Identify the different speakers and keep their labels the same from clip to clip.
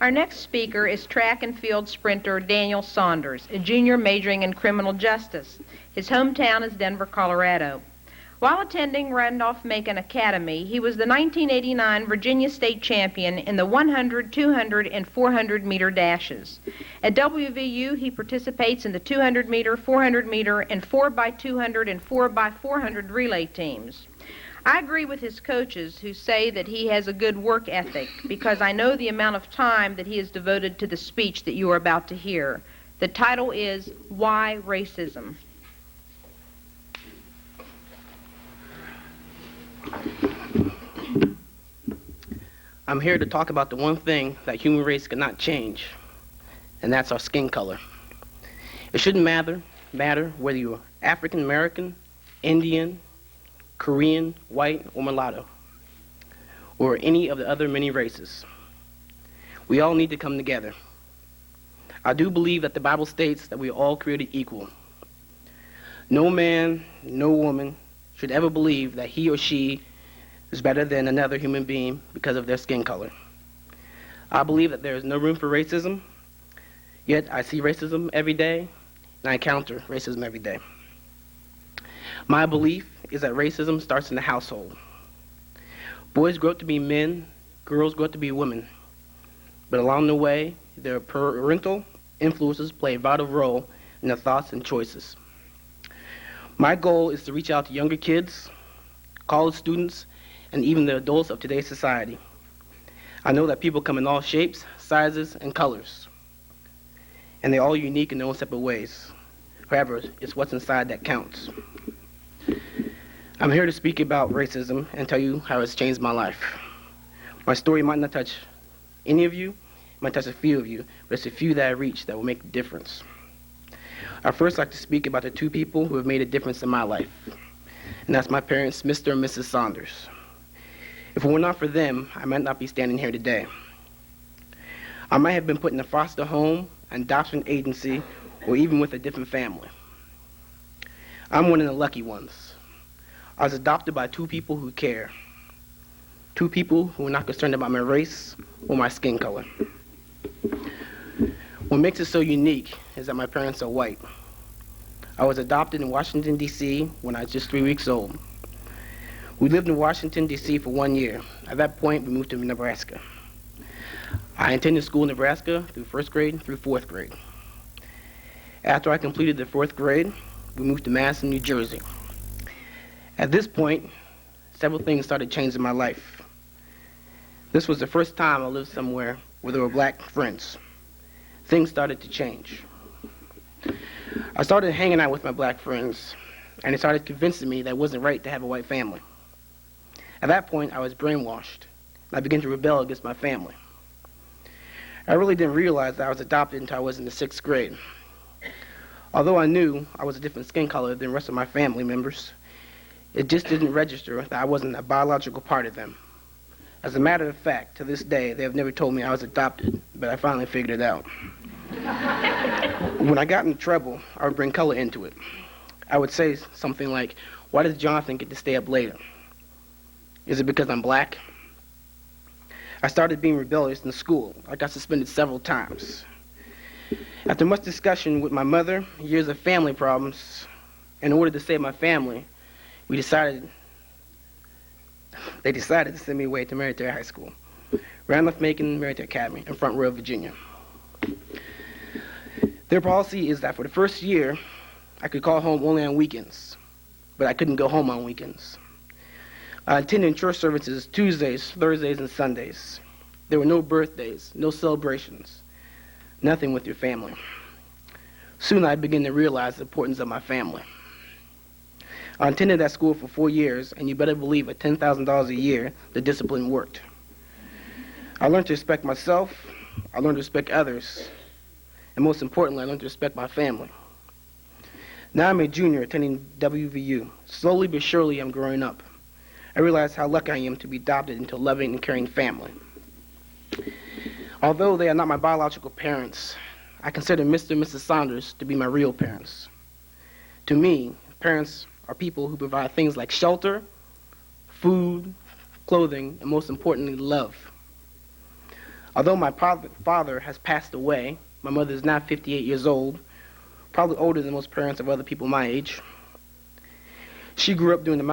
Speaker 1: Our next speaker is track and field sprinter Daniel Saunders, a junior majoring in criminal justice. His hometown is Denver, Colorado. While attending Randolph-Macon Academy, he was the 1989 Virginia State Champion in the 100, 200, and 400-meter dashes. At WVU, he participates in the 200-meter, 400-meter, and 4x200 and 4x400 relay teams. I agree with his coaches who say that he has a good work ethic because I know the amount of time that he has devoted to the speech that you are about to hear. The title is Why Racism?
Speaker 2: I'm here to talk about the one thing that human race cannot change, and that's our skin color. It shouldn't matter whether you're African American, Indian, Korean, white, or mulatto, or any of the other many races. We all need to come together. I do believe that the Bible states that we are all created equal. No man, no woman should ever believe that he or she is better than another human being because of their skin color. I believe that there is no room for racism, yet I see racism every day, and I encounter racism every day. My belief is that racism starts in the household. Boys grow up to be men, girls grow up to be women. But along the way, their parental influences play a vital role in their thoughts and choices. My goal is to reach out to younger kids, college students, and even the adults of today's society. I know that people come in all shapes, sizes, and colors, and they're all unique in their own separate ways. However, it's what's inside that counts. I'm here to speak about racism and tell you how it's changed my life. My story might not touch any of you, it might touch a few of you, but it's a few that I reach that will make a difference. I'd first like to speak about the two people who have made a difference in my life, and that's my parents, Mr. and Mrs. Saunders. If it were not for them, I might not be standing here today. I might have been put in a foster home, an adoption agency, or even with a different family. I'm one of the lucky ones. I was adopted by two people who care. Two people who are not concerned about my race or my skin color. What makes it so unique is that my parents are white. I was adopted in Washington, D.C. when I was just 3 weeks old. We lived in Washington, D.C. for 1 year. At that point, we moved to Nebraska. I attended school in Nebraska through first grade through fourth grade. After I completed the fourth grade, we moved to Madison, New Jersey. At this point, several things started changing my life. This was the first time I lived somewhere where there were black friends. Things started to change. I started hanging out with my black friends, and they started convincing me that it wasn't right to have a white family. At that point, I was brainwashed, and I began to rebel against my family. I really didn't realize that I was adopted until I was in the 6th grade. Although I knew I was a different skin color than the rest of my family members, it just didn't register that I wasn't a biological part of them. As a matter of fact, to this day, they have never told me I was adopted, but I finally figured it out. When I got in trouble, I would bring color into it. I would say something like, "Why does Jonathan get to stay up later? Is it because I'm black?" I started being rebellious in school. I got suspended several times. After much discussion with my mother, years of family problems, in order to save my family, they decided to send me away to Military High School, Randolph-Macon Military Academy in Front Royal, Virginia. Their policy is that for the first year, I could call home only on weekends, but I couldn't go home on weekends. I attended church services Tuesdays, Thursdays, and Sundays. There were no birthdays, no celebrations, nothing with your family. Soon I began to realize the importance of my family. I attended that school for 4 years, and you better believe at $10,000 a year, the discipline worked. I learned to respect myself, I learned to respect others, and most importantly, I learned to respect my family. Now I'm a junior attending WVU. Slowly but surely, I'm growing up. I realize how lucky I am to be adopted into a loving and caring family. Although they are not my biological parents, I consider Mr. and Mrs. Saunders to be my real parents. To me, parents are people who provide things like shelter, food, clothing, and most importantly, love. Although my father has passed away, my mother is now 58 years old, probably older than most parents of other people my age. She grew up during the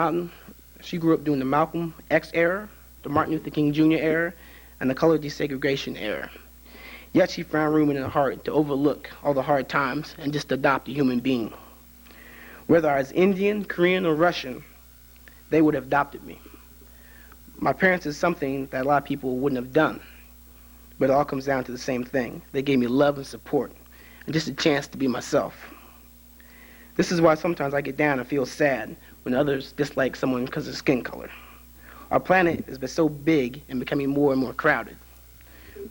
Speaker 2: Malcolm X era, the Martin Luther King Jr. era, and the color desegregation era. Yet she found room in her heart to overlook all the hard times and just adopt a human being. Whether I was Indian, Korean, or Russian, they would have adopted me. My parents is something that a lot of people wouldn't have done, but it all comes down to the same thing. They gave me love and support, and just a chance to be myself. This is why sometimes I get down and feel sad when others dislike someone because of skin color. Our planet has been so big and becoming more and more crowded.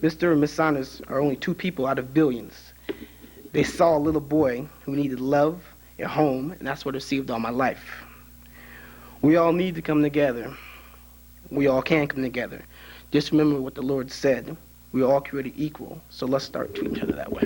Speaker 2: Mr. and Miss Saunders are only 2 people out of billions. They saw a little boy who needed love, a home, and that's what I received all my life. We all need to come together. We all can come together. Just remember what the Lord said. We are all created equal, so let's start treating each other that way.